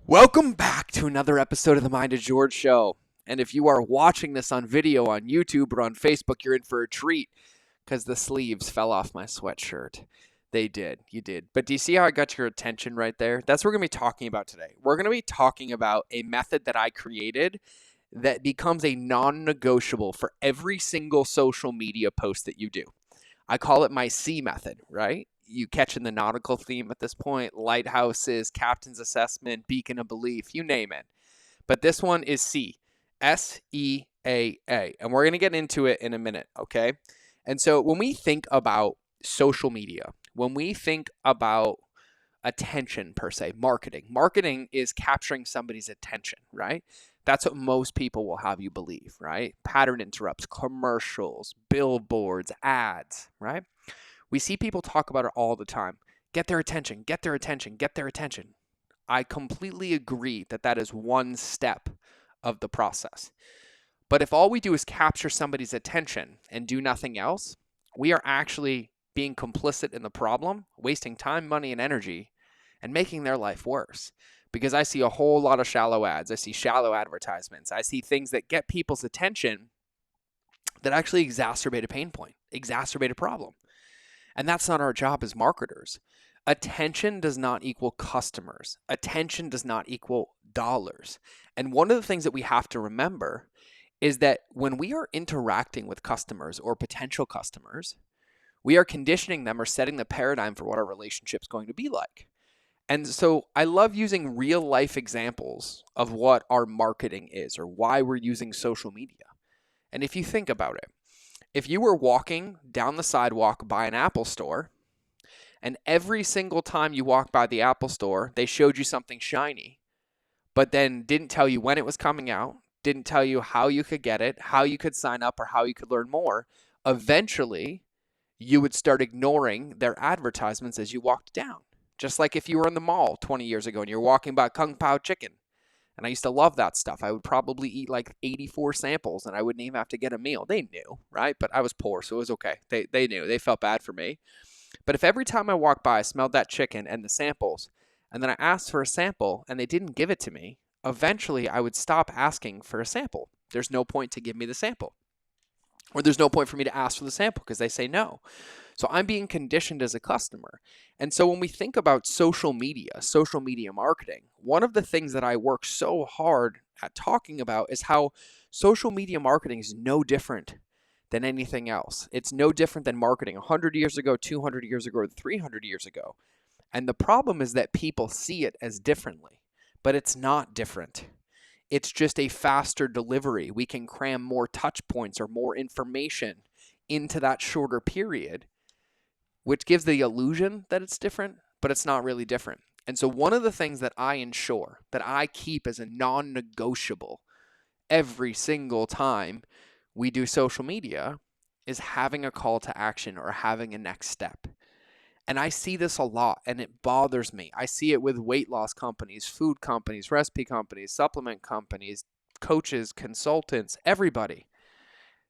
Welcome back to another episode of the Mind of George Show. And if you are watching this on video on YouTube or on Facebook, you're in for a treat because the sleeves fell off my sweatshirt. They did. You did. But do you see how I got your attention right there? That's what we're going to be talking about today. We're going to be talking about a method that I created that becomes a non-negotiable for every single social media post that you do. I call it my SEAA Method, right? You catching the nautical theme at this point, lighthouses, captain's assessment, beacon of belief, you name it. But this one is C, SEAA, and we're going to get into it in a minute, okay? And so when we think about social media, when we think about attention per se, marketing is capturing somebody's attention, right? That's what most people will have you believe, right? Pattern interrupts, commercials, billboards, ads, right? We see people talk about it all the time. Get their attention, get their attention, get their attention. I completely agree that that is one step of the process. But if all we do is capture somebody's attention and do nothing else, we are actually being complicit in the problem, wasting time, money, and energy, and making their life worse. Because I see a whole lot of shallow ads. I see shallow advertisements. I see things that get people's attention that actually exacerbate a pain point, exacerbate a problem. And that's not our job as marketers. Attention does not equal customers. Attention does not equal dollars. And one of the things that we have to remember is that when we are interacting with customers or potential customers, we are conditioning them or setting the paradigm for what our relationship is going to be like. And so I love using real life examples of what our marketing is or why we're using social media. And if you think about it, if you were walking down the sidewalk by an Apple store, and every single time you walked by the Apple store, they showed you something shiny, but then didn't tell you when it was coming out, didn't tell you how you could get it, how you could sign up, or how you could learn more, eventually you would start ignoring their advertisements as you walked down. Just like if you were in the mall 20 years ago and you're walking by Kung Pao Chicken. And I used to love that stuff. I would probably eat like 84 samples and I wouldn't even have to get a meal. They knew, right? But I was poor, so it was okay. They knew. They felt bad for me. But if every time I walked by, I smelled that chicken and the samples, and then I asked for a sample and they didn't give it to me, eventually I would stop asking for a sample. There's no point to give me the sample. Or there's no point for me to ask for the sample because they say no. So I'm being conditioned as a customer. And so when we think about social media marketing, one of the things that I work so hard at talking about is how social media marketing is no different than anything else. It's no different than marketing 100 years ago, 200 years ago, or 300 years ago. And the problem is that people see it as differently, but it's not different. It's just a faster delivery. We can cram more touch points or more information into that shorter period, which gives the illusion that it's different, but it's not really different. And so one of the things that I ensure, that I keep as a non-negotiable every single time we do social media is having a call to action or having a next step. And I see this a lot and it bothers me. I see it with weight loss companies, food companies, recipe companies, supplement companies, coaches, consultants, everybody.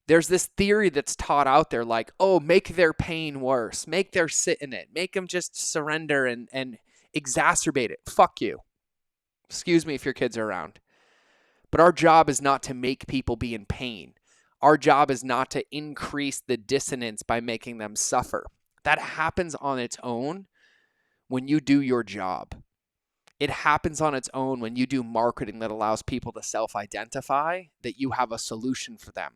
There's this theory that's taught out there like, oh, make their pain worse, make their sit in it, make them just surrender and exacerbate it. Fuck you. Excuse me if your kids are around. But our job is not to make people be in pain. Our job is not to increase the dissonance by making them suffer. That happens on its own when you do your job. It happens on its own when you do marketing that allows people to self-identify that you have a solution for them.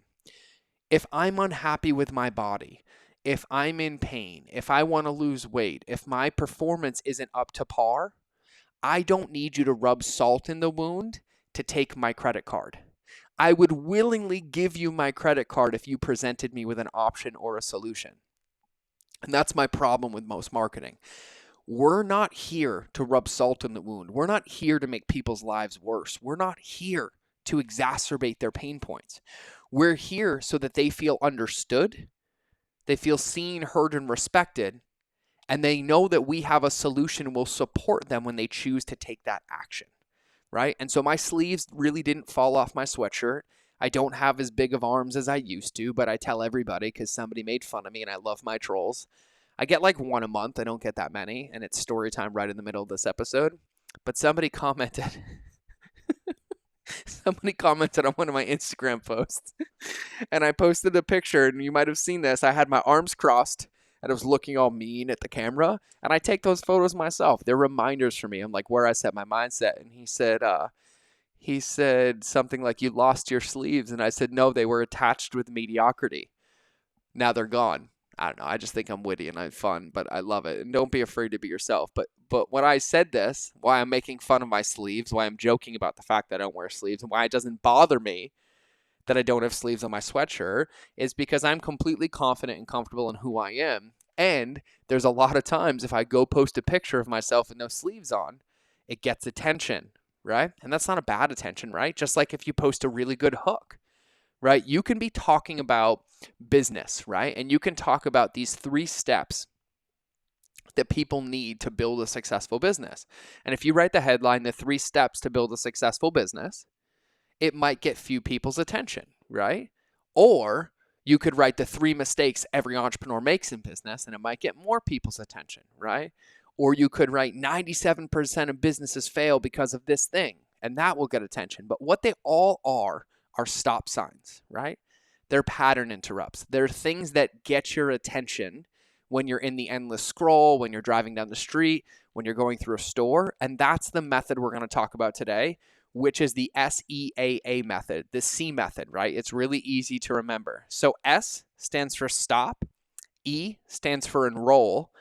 If I'm unhappy with my body, if I'm in pain, if I want to lose weight, if my performance isn't up to par, I don't need you to rub salt in the wound to take my credit card. I would willingly give you my credit card if you presented me with an option or a solution. And that's my problem with most marketing. We're not here to rub salt in the wound. We're not here to make people's lives worse. We're not here to exacerbate their pain points. We're here so that they feel understood, they feel seen, heard, and respected, and they know that we have a solution and will support them when they choose to take that action, right? And so my sleeves really didn't fall off my sweatshirt. I don't have as big of arms as I used to, but I tell everybody because somebody made fun of me and I love my trolls. I get like one a month. I don't get that many, and it's story time right in the middle of this episode. But somebody commented somebody commented on one of my Instagram posts, and I posted a picture, and you might have seen this. I had my arms crossed, and I was looking all mean at the camera, and I take those photos myself. They're reminders for me. I'm like, where I set my mindset. And he said something like, "You lost your sleeves," and I said, "No, they were attached with mediocrity. Now they're gone." I don't know. I just think I'm witty and I'm fun, but I love it. And don't be afraid to be yourself. But when I said this, why I'm making fun of my sleeves, why I'm joking about the fact that I don't wear sleeves, and why it doesn't bother me that I don't have sleeves on my sweatshirt, is because I'm completely confident and comfortable in who I am. And there's a lot of times if I go post a picture of myself with no sleeves on, it gets attention, right? And that's not a bad attention, right? Just like if you post a really good hook, right? You can be talking about business, right? And you can talk about these 3 steps that people need to build a successful business. And if you write the headline, the 3 steps to build a successful business, it might get few people's attention, right? Or you could write the 3 mistakes every entrepreneur makes in business, and it might get more people's attention, right? Or you could write 97% of businesses fail because of this thing, and that will get attention. But what they all are stop signs, right? They're pattern interrupts. They're things that get your attention when you're in the endless scroll, when you're driving down the street, when you're going through a store. And that's the method we're going to talk about today, which is the SEAA method, the C method, right? It's really easy to remember. So S stands for stop, E stands for enroll,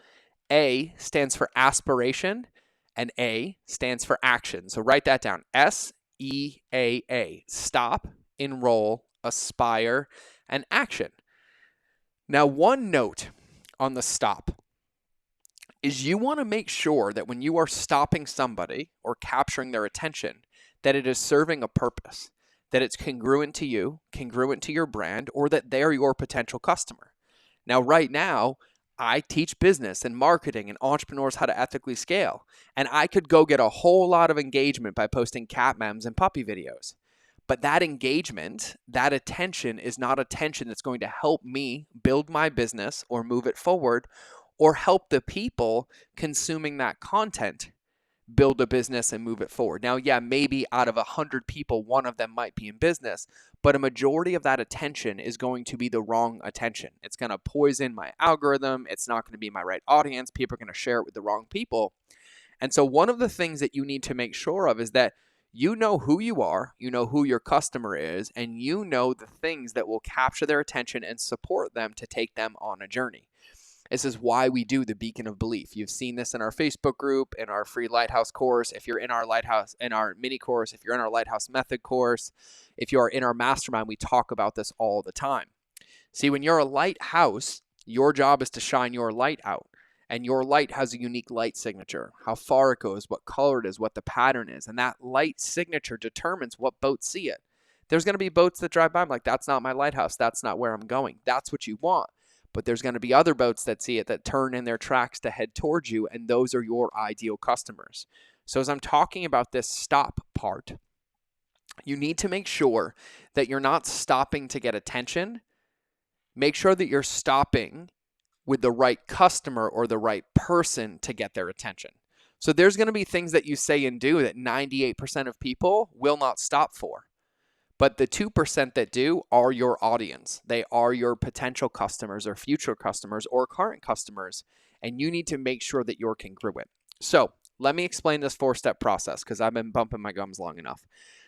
A stands for aspiration, and A stands for action. So write that down. SEAA, stop, enroll, aspire, and action. Now, one note on the stop is you want to make sure that when you are stopping somebody or capturing their attention, that it is serving a purpose, that it's congruent to you, congruent to your brand, or that they're your potential customer. Now, right now, I teach business and marketing and entrepreneurs how to ethically scale, and I could go get a whole lot of engagement by posting cat memes and puppy videos. But that engagement, that attention is not attention that's going to help me build my business or move it forward or help the people consuming that content build a business and move it forward. Now, yeah, maybe out of 100 people, one of them might be in business, but a majority of that attention is going to be the wrong attention. It's going to poison my algorithm. It's not going to be my right audience. People are going to share it with the wrong people. And so one of the things that you need to make sure of is that you know who you are, you know who your customer is, and you know the things that will capture their attention and support them to take them on a journey. This is why we do the Beacon of Belief. You've seen this in our Facebook group, in our free Lighthouse course. If you're in our Lighthouse, in our mini course, if you're in our Lighthouse Method course, if you are in our mastermind, we talk about this all the time. See, when you're a lighthouse, your job is to shine your light out. And your light has a unique light signature, how far it goes, what color it is, what the pattern is. And that light signature determines what boats see it. There's going to be boats that drive by. I'm like, that's not my lighthouse. That's not where I'm going. That's what you want. But there's going to be other boats that see it that turn in their tracks to head towards you. And those are your ideal customers. So as I'm talking about this stop part, you need to make sure that you're not stopping to get attention. Make sure that you're stopping with the right customer or the right person to get their attention. So there's going to be things that you say and do that 98% of people will not stop for. But the 2% that do are your audience. They are your potential customers or future customers or current customers. And you need to make sure that you're congruent. So let me explain this 4-step process because I've been bumping my gums long enough.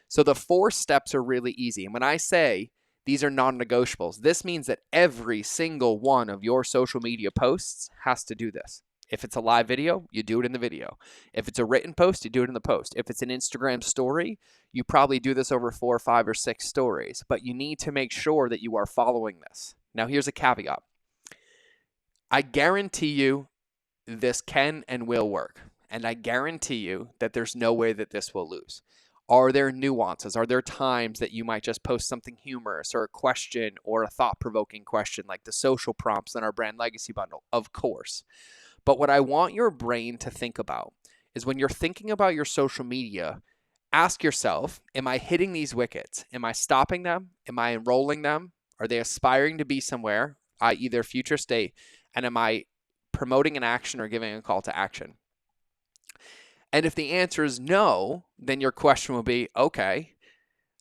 So the 4 steps are really easy. And when I say these are non-negotiables, this means that every single one of your social media posts has to do this. If it's a live video, you do it in the video. If it's a written post, you do it in the post. If it's an Instagram story, you probably do this over 4 or 5 or 6 stories, but you need to make sure that you are following this. Now, here's a caveat. I guarantee you this can and will work, and I guarantee you that there's no way that this will lose. Are there nuances? Are there times that you might just post something humorous or a question or a thought-provoking question like the social prompts in our brand legacy bundle? Of course. But what I want your brain to think about is when you're thinking about your social media, ask yourself, am I hitting these wickets? Am I stopping them? Am I enrolling them? Are they aspiring to be somewhere, i.e. their future state? And am I promoting an action or giving a call to action? And if the answer is no, then your question will be, okay,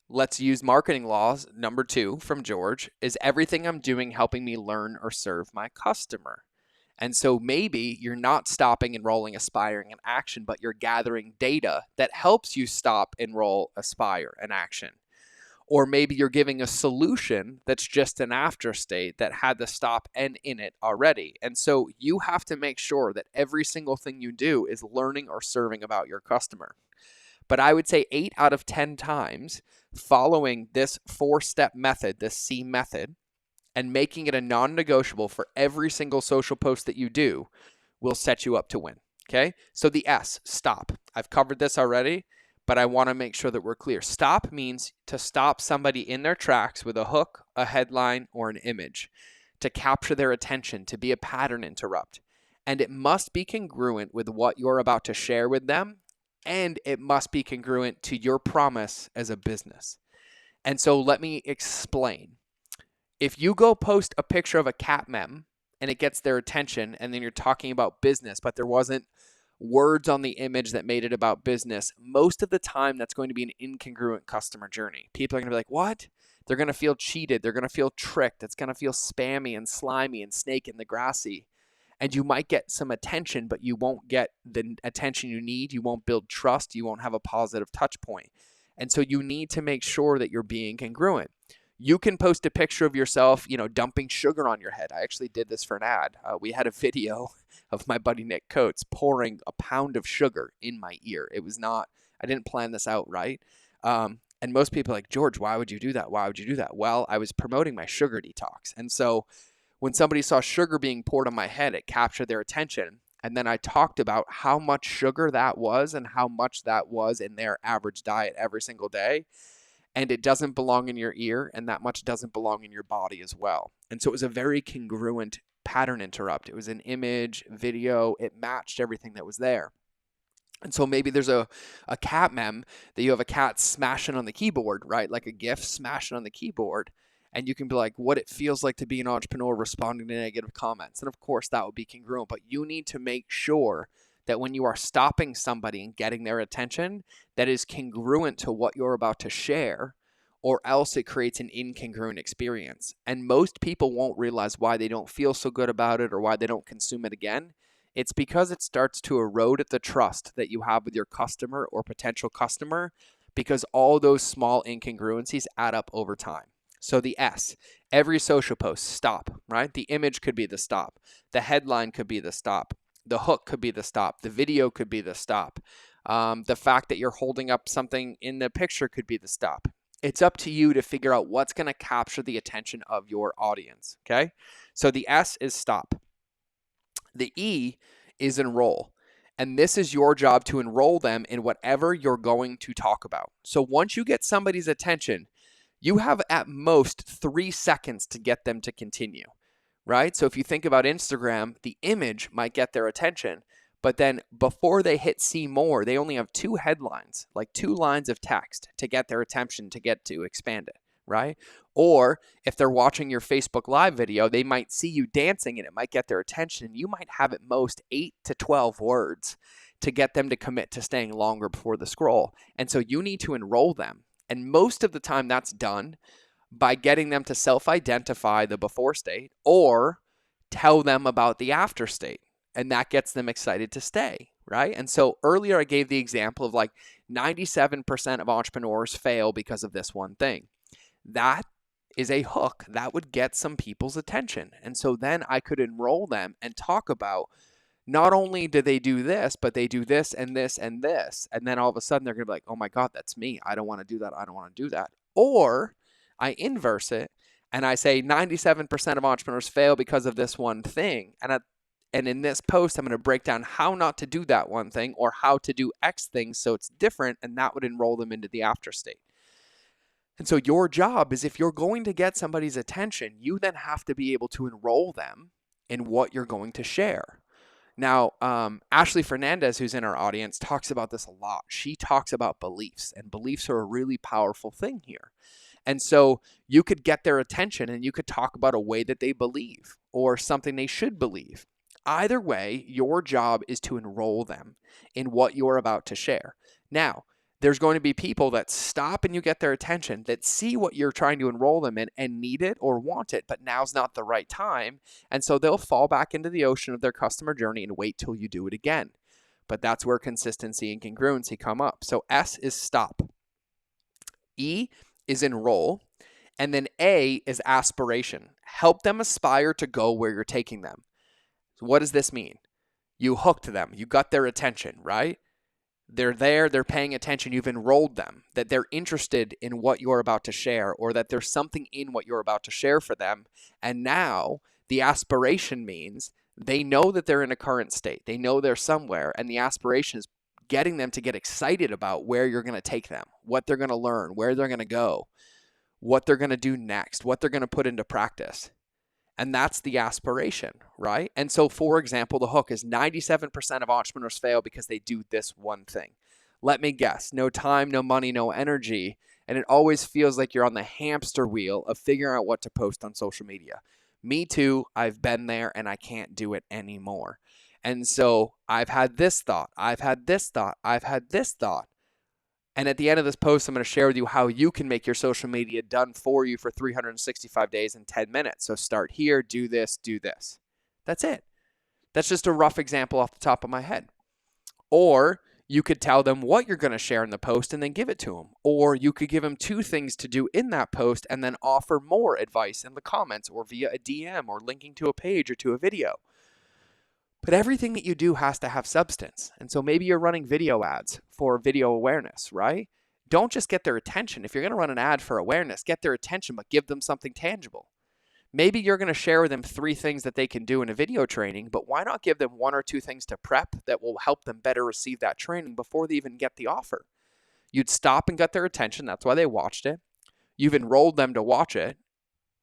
let's use marketing laws. Number 2 from George is everything I'm doing helping me learn or serve my customer? And so maybe you're not stopping, enrolling, aspiring, and action, but you're gathering data that helps you stop, enroll, aspire, and action. Or maybe you're giving a solution that's just an after state that had the stop and in it already. And so you have to make sure that every single thing you do is learning or serving about your customer. But I would say 8 out of 10 times following this 4-step method, this SEAA method, and making it a non-negotiable for every single social post that you do will set you up to win. Okay? So the S, stop. I've covered this already, but I want to make sure that we're clear. Stop means to stop somebody in their tracks with a hook, a headline, or an image, to capture their attention, to be a pattern interrupt. And it must be congruent with what you're about to share with them, and it must be congruent to your promise as a business. And so let me explain. If you go post a picture of a cat meme and it gets their attention, and then you're talking about business, but there wasn't words on the image that made it about business, most of the time that's going to be an incongruent customer journey. People are going to be like, what? They're going to feel cheated. They're going to feel tricked. It's going to feel spammy and slimy and snake in the grassy. And you might get some attention, but you won't get the attention you need. You won't build trust. You won't have a positive touch point. And so you need to make sure that you're being congruent. You can post a picture of yourself, dumping sugar on your head. I actually did this for an ad. We had a video of my buddy Nick Coates pouring a pound of sugar in my ear. It was not, I didn't plan this out right. And most people are like, George, why would you do that? Why would you do that? Well, I was promoting my sugar detox. And so when somebody saw sugar being poured on my head, it captured their attention. And then I talked about how much sugar that was and how much that was in their average diet every single day. And it doesn't belong in your ear, and that much doesn't belong in your body as well. And so it was a very congruent pattern interrupt. It was an image, video, it matched everything that was there. And so maybe there's a cat meme that you have a cat smashing on the keyboard, right? Like a GIF smashing on the keyboard. And you can be like, what it feels like to be an entrepreneur responding to negative comments. And of course, that would be congruent. But you need to make sure that when you are stopping somebody and getting their attention, that is congruent to what you're about to share, or else it creates an incongruent experience. And most people won't realize why they don't feel so good about it or why they don't consume it again. It's because it starts to erode at the trust that you have with your customer or potential customer, because all those small incongruencies add up over time. So the S, every social post, stop, right? The image could be the stop. The headline could be the stop. The hook could be the stop. The video could be the stop. The fact that you're holding up something in the picture could be the stop. It's up to you to figure out what's going to capture the attention of your audience, okay? So the S is stop. The E is enroll. And this is your job to enroll them in whatever you're going to talk about. So once you get somebody's attention, you have at most 3 seconds to get them to continue, right? So if you think about Instagram, the image might get their attention, but then before they hit see more, they only have 2 headlines, like 2 lines of text to get their attention to get to expand it, right? Or if they're watching your Facebook Live video, they might see you dancing and it might get their attention. You might have at most 8 to 12 words to get them to commit to staying longer before the scroll. And so you need to enroll them. And most of the time that's done by getting them to self-identify the before state or tell them about the after state. And that gets them excited to stay, right? And so earlier I gave the example of like 97% of entrepreneurs fail because of this one thing. That is a hook that would get some people's attention. And so then I could enroll them and talk about not only do they do this, but they do this and this and this. And then all of a sudden they're going to be like, oh my God, that's me. I don't want to do that. I don't want to do that. Or I inverse it and I say 97% of entrepreneurs fail because of this one thing. And in this post, I'm going to break down how not to do that one thing or how to do X things so it's different, and that would enroll them into the after state. And so your job is, if you're going to get somebody's attention, you then have to be able to enroll them in what you're going to share. Now, Ashley Fernandez, who's in our audience, talks about this a lot. She talks about beliefs, and beliefs are a really powerful thing here. And so you could get their attention and you could talk about a way that they believe or something they should believe. Either way, your job is to enroll them in what you're about to share. Now, there's going to be people that stop and you get their attention, that see what you're trying to enroll them in and need it or want it, but now's not the right time. And so they'll fall back into the ocean of their customer journey and wait till you do it again. But that's where consistency and congruency come up. So S is stop. E is enroll. And then A is aspiration. Help them aspire to go where you're taking them. So what does this mean? You hooked them. You got their attention, right? They're there, they're paying attention, you've enrolled them, that they're interested in what you're about to share, or that there's something in what you're about to share for them. And now the aspiration means they know that they're in a current state. They know they're somewhere, and the aspiration is getting them to get excited about where you're going to take them, what they're going to learn, where they're going to go, what they're going to do next, what they're going to put into practice. And that's the aspiration, right? And so, for example, the hook is 97% of entrepreneurs fail because they do this one thing. Let me guess, no time, no money, no energy. And it always feels like you're on the hamster wheel of figuring out what to post on social media. Me too, I've been there and I can't do it anymore. And so I've had this thought, I've had this thought, I've had this thought. And at the end of this post, I'm going to share with you how you can make your social media done for you for 365 days in 10 minutes. So start here, do this, do this. That's it. That's just a rough example off the top of my head. Or you could tell them what you're going to share in the post and then give it to them. Or you could give them 2 things to do in that post and then offer more advice in the comments or via a DM or linking to a page or to a video. But everything that you do has to have substance. And so maybe you're running video ads for video awareness, right? Don't just get their attention. If you're going to run an ad for awareness, get their attention, but give them something tangible. Maybe you're going to share with them 3 things that they can do in a video training, but why not give them 1 or 2 things to prep that will help them better receive that training before they even get the offer? You'd stop and get their attention. That's why they watched it. You've enrolled them to watch it.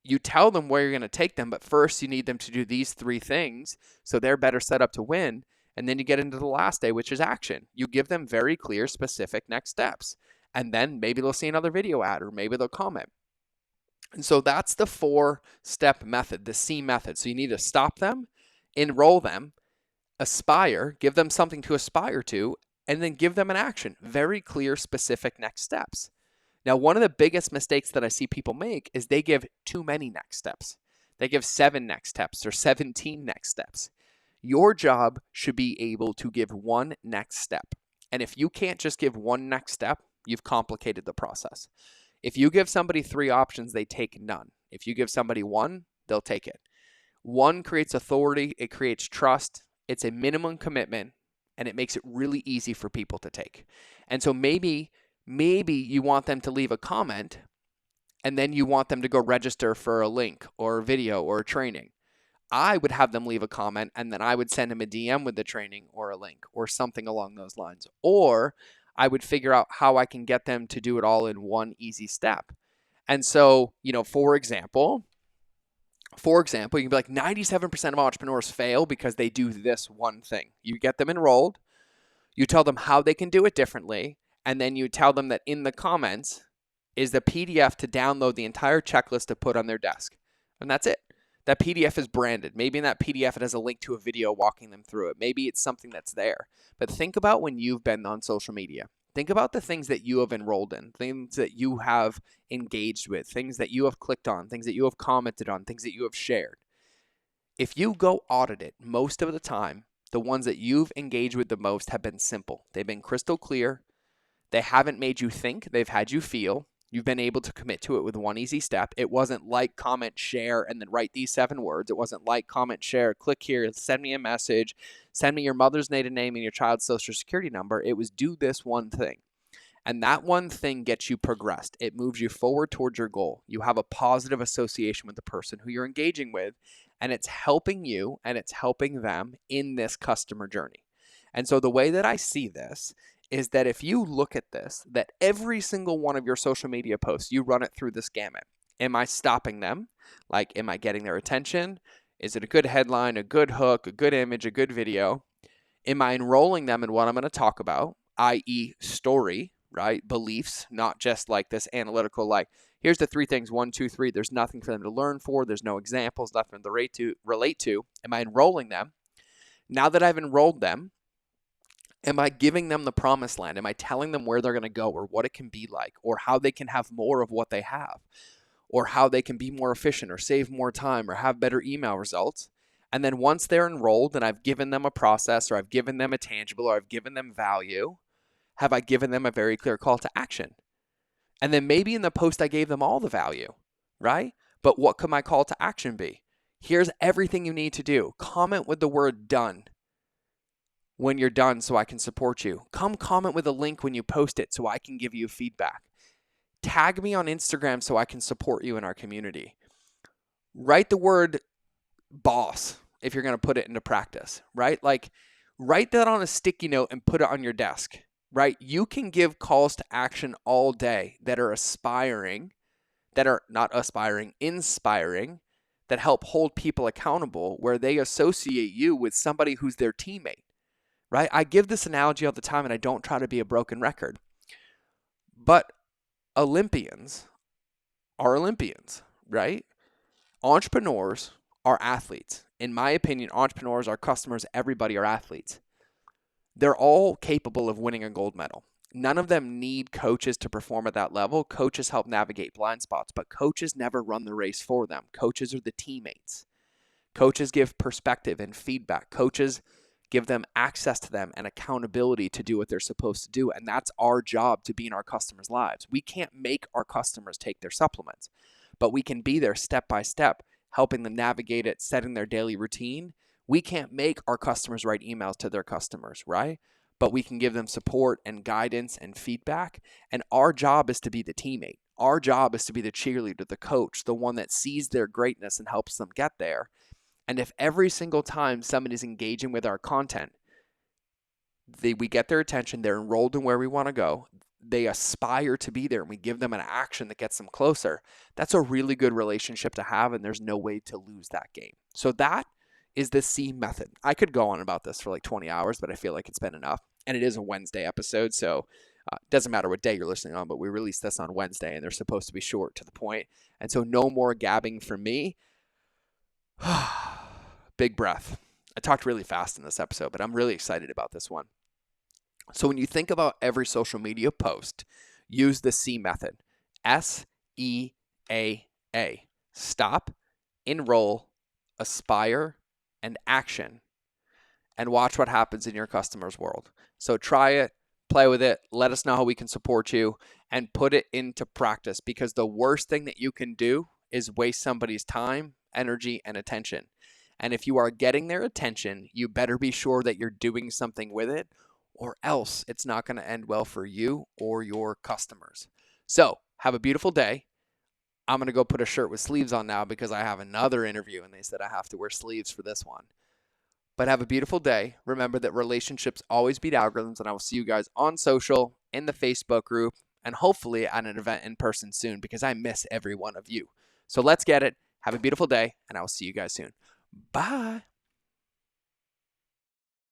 You tell them where you're going to take them, but first you need them to do these 3 things so they're better set up to win. And then you get into the last day, which is action. You give them very clear, specific next steps. And then maybe they'll see another video ad or maybe they'll comment. And so that's the 4-step method, the C method. So you need to stop them, enroll them, aspire, give them something to aspire to, and then give them an action. Very clear, specific next steps. Now, one of the biggest mistakes that I see people make is they give too many next steps. They give 7 next steps or 17 next steps. Your job should be able to give 1 next step. And if you can't just give 1 next step, you've complicated the process. If you give somebody 3 options, they take none. If you give somebody 1, they'll take it. 1 creates authority, it creates trust, it's a minimum commitment, and it makes it really easy for people to take. And so maybe you want them to leave a comment and then you want them to go register for a link or a video or a training. I would have them leave a comment and then I would send them a DM with the training or a link or something along those lines. Or I would figure out how I can get them to do it all in 1 easy step. And so, for example, you can be like 97% of entrepreneurs fail because they do this one thing. You get them enrolled, you tell them how they can do it differently, and then you tell them that in the comments is the PDF to download the entire checklist to put on their desk. And that's it. That PDF is branded. Maybe in that PDF it has a link to a video walking them through it. Maybe it's something that's there. But think about when you've been on social media. Think about the things that you have enrolled in, things that you have engaged with, things that you have clicked on, things that you have commented on, things that you have shared. If you go audit it, most of the time, the ones that you've engaged with the most have been simple. They've been crystal clear. They haven't made you think. They've had you feel. You've been able to commit to it with 1 easy step. It wasn't like, comment, share, and then write these 7 words. It wasn't like, comment, share, click here, send me a message, send me your mother's maiden name and your child's social security number. It was do this one thing. And that one thing gets you progressed. It moves you forward towards your goal. You have a positive association with the person who you're engaging with, and it's helping you and it's helping them in this customer journey. And so the way that I see this is that if you look at this, that every single one of your social media posts, you run it through this gamut. Am I stopping them? Like, am I getting their attention? Is it a good headline, a good hook, a good image, a good video? Am I enrolling them in what I'm going to talk about, i.e. story, right? Beliefs, not just like this analytical, like, here's the 3 things, 1, 2, 3. There's nothing for them to learn for. There's no examples, nothing to relate to. Am I enrolling them? Now that I've enrolled them, am I giving them the promised land? Am I telling them where they're going to go or what it can be like or how they can have more of what they have or how they can be more efficient or save more time or have better email results? And then once they're enrolled and I've given them a process or I've given them a tangible or I've given them value, have I given them a very clear call to action? And then maybe in the post I gave them all the value, right? But what could my call to action be? Here's everything you need to do. Comment with the word done when you're done so I can support you. Come comment with a link when you post it so I can give you feedback. Tag me on Instagram so I can support you in our community. Write the word boss if you're going to put it into practice, right? Like write that on a sticky note and put it on your desk, right? You can give calls to action all day that are aspiring, that are not aspiring, inspiring, that help hold people accountable where they associate you with somebody who's their teammate. Right? I give this analogy all the time and I don't try to be a broken record. But Olympians are Olympians, right? Entrepreneurs are athletes. In my opinion, entrepreneurs, our customers, everybody are athletes. They're all capable of winning a gold medal. None of them need coaches to perform at that level. Coaches help navigate blind spots, but coaches never run the race for them. Coaches are the teammates. Coaches give perspective and feedback. Coaches give them access to them and accountability to do what they're supposed to do. And that's our job to be in our customers' lives. We can't make our customers take their supplements, but we can be there step by step, helping them navigate it, setting their daily routine. We can't make our customers write emails to their customers, right? But we can give them support and guidance and feedback. And our job is to be the teammate. Our job is to be the cheerleader, the coach, the one that sees their greatness and helps them get there. And if every single time somebody's engaging with our content, we get their attention, they're enrolled in where we want to go, they aspire to be there, and we give them an action that gets them closer, that's a really good relationship to have, and there's no way to lose that game. So that is the SEAA Method. I could go on about this for like 20 hours, but I feel like it's been enough. And it is a Wednesday episode, so it doesn't matter what day you're listening on, but we release this on Wednesday, and they're supposed to be short to the point. And so no more gabbing from me. Big breath. I talked really fast in this episode, but I'm really excited about this one. So when you think about every social media post, use the SEAA method. SEAA. Stop, enroll, aspire, and action. And watch what happens in your customer's world. So try it, play with it, let us know how we can support you, and put it into practice, because the worst thing that you can do is waste somebody's time, energy, and attention. And if you are getting their attention, you better be sure that you're doing something with it, or else it's not going to end well for you or your customers. So have a beautiful day. I'm going to go put a shirt with sleeves on now because I have another interview and they said I have to wear sleeves for this one. But have a beautiful day. Remember that relationships always beat algorithms, and I will see you guys on social, in the Facebook group, and hopefully at an event in person soon, because I miss every one of you. So let's get it. Have a beautiful day, and I will see you guys soon. Bye.